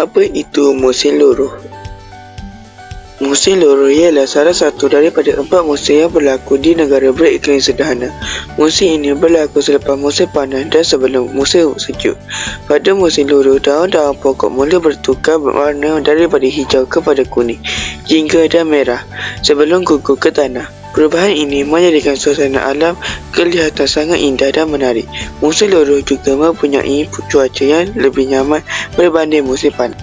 Apa itu musim luruh? Musim luruh ialah salah satu daripada 4 musim yang berlaku di negara beriklim sederhana. Musim ini berlaku selepas musim panas dan sebelum musim sejuk. Pada musim luruh, daun-daun pokok mula bertukar warna daripada hijau kepada kuning, jingga dan merah sebelum gugur ke tanah. Perubahan ini menjadikan suasana alam kelihatan sangat indah dan menarik. Musim luruh juga mempunyai cuaca yang lebih nyaman berbanding musim panas.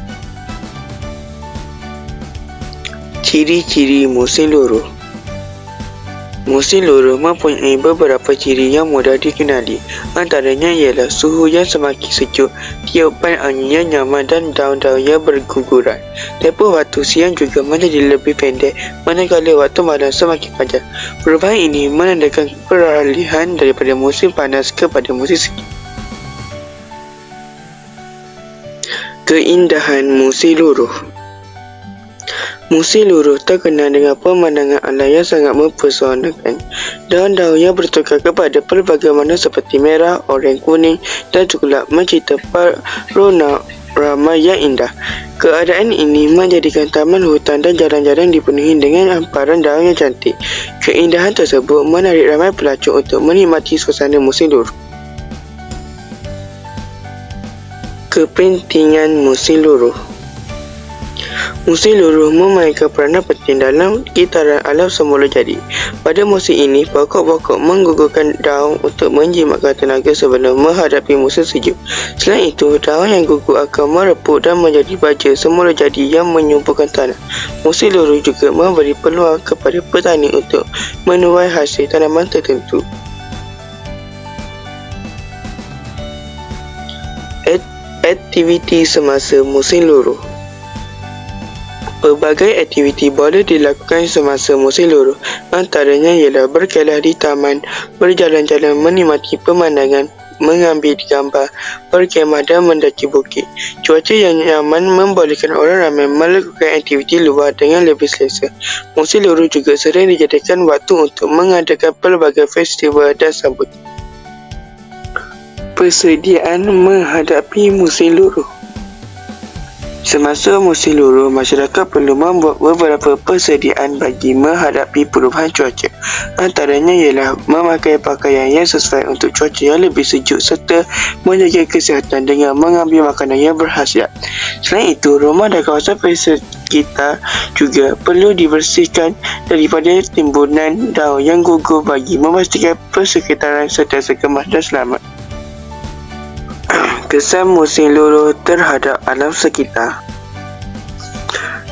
Ciri-ciri musim luruh. Musim luruh mempunyai beberapa ciri yang mudah dikenali. Antaranya ialah suhu yang semakin sejuk, tiupan angin yang nyaman dan daun-daun yang berguguran. Tempoh waktu siang juga menjadi lebih pendek manakala waktu malam semakin panjang. Perubahan ini menandakan peralihan daripada musim panas kepada musim sejuk. Keindahan musim luruh. Musim luruh terkenal dengan pemandangan alam yang sangat mempesonakan. Daun-daun yang bertukar kepada pelbagai warna seperti merah, oranye, kuning dan coklat mencipta rona ramai yang indah. Keadaan ini menjadikan taman hutan dan jalan-jalan dipenuhi dengan hamparan daun yang cantik. Keindahan tersebut menarik ramai pelancong untuk menikmati suasana musim luruh. Kepentingan musim luruh. Musim luruh memainkan peranan penting dalam kitaran alam semula jadi. Pada musim ini, pokok-pokok menggugurkan daun untuk menjimatkan tenaga sebelum menghadapi musim sejuk. Selain itu, daun yang gugur akan merepuk dan menjadi baja semula jadi yang menyuburkan tanah. Musim luruh juga memberi peluang kepada petani untuk menuai hasil tanaman tertentu. Aktiviti semasa musim luruh. Pelbagai aktiviti boleh dilakukan semasa musim luruh. Antaranya ialah berkelas di taman, berjalan-jalan menikmati pemandangan, mengambil gambar, berkemah dan mendaki bukit. Cuaca yang nyaman membolehkan orang ramai melakukan aktiviti luar dengan lebih selesa. Musim luruh juga sering dijadikan waktu untuk mengadakan pelbagai festival dan sambutan. Persediaan menghadapi musim luruh. Semasa musim luruh, masyarakat perlu membuat beberapa persediaan bagi menghadapi perubahan cuaca. Antaranya ialah memakai pakaian yang sesuai untuk cuaca yang lebih sejuk serta menjaga kesihatan dengan mengambil makanan yang berkhasiat. Selain itu, rumah dan kawasan sekitar juga perlu dibersihkan daripada timbunan daun yang gugur bagi memastikan persekitaran sentiasa kemas dan selamat. Kesan musim luruh terhadap alam sekitar.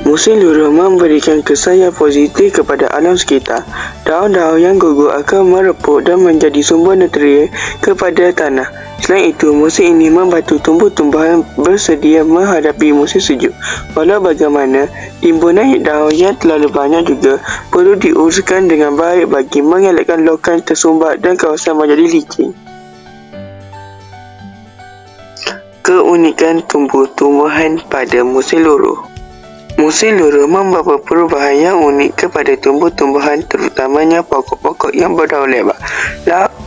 Musim luruh memberikan kesan yang positif kepada alam sekitar. Daun-daun yang gugur akan merepuk dan menjadi sumber nutrien kepada tanah. Selain itu, musim ini membantu tumbuh-tumbuhan bersedia menghadapi musim sejuk. Walau bagaimana, timbunan daun yang terlalu banyak juga perlu diuruskan dengan baik bagi mengelakkan lokal tersumbat dan kawasan menjadi licin. Keunikan tumbuh-tumbuhan pada musim luruh. Musim luruh membawa perubahan yang unik kepada tumbuh-tumbuhan, terutamanya pokok-pokok yang berdaun lebar.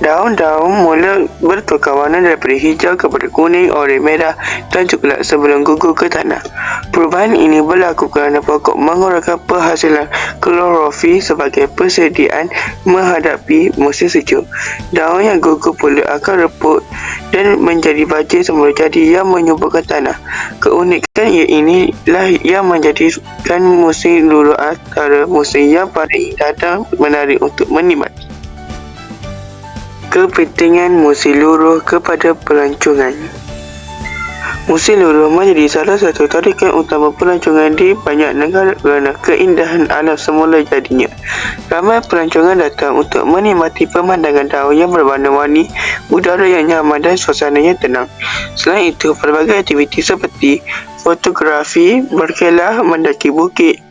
Daun-daun mula bertukar warna daripada hijau kepada kuning, oranye, merah dan coklat sebelum gugur ke tanah. Perubahan ini berlaku kerana pokok mengurangkan penghasilan klorofil sebagai persediaan menghadapi musim sejuk. Daun yang gugur pula akan reput dan menjadi baja semula jadi yang menyuburkan tanah. Keunikan inilah yang menjadikan musim luruh antara musim yang paling indah dan menarik untuk menikmati. Kepentingan musim luruh kepada pelancongan. Musim luruh menjadi salah satu tarikan utama pelancongan di banyak negara kerana keindahan alam semula jadinya. Ramai pelancongan datang untuk menikmati pemandangan daun yang berwarna-warni, udara yang nyaman dan suasana yang tenang. Selain itu, pelbagai aktiviti seperti fotografi, berkelah, mendaki bukit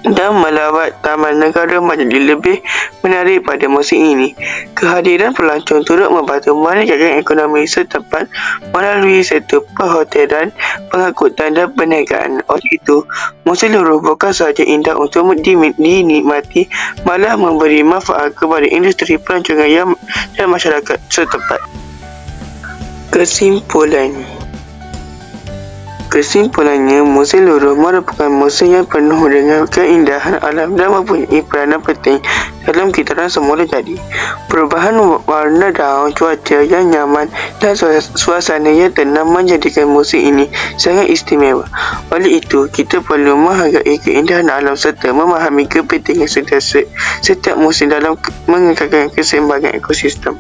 dan melawat taman negara menjadi lebih menarik pada musim ini. Kehadiran pelancong turut membantu meningkatkan ekonomi setempat melalui sektor perhotelan, pengangkutan dan perniagaan. Oleh itu, musim luruh bukan sahaja indah untuk dinikmati, malah memberi manfaat kepada industri pelancongan dan masyarakat setempat. Kesimpulan. Kesimpulannya, musim luruh merupakan musim yang penuh dengan keindahan alam dan mempunyai peranan penting dalam kitaran semula jadi. Perubahan warna daun, cuaca yang nyaman dan suasana yang tenang menjadikan musim ini sangat istimewa. Oleh itu, kita perlu menghargai keindahan alam serta memahami kepentingan setiap musim dalam mengekalkan keseimbangan ekosistem.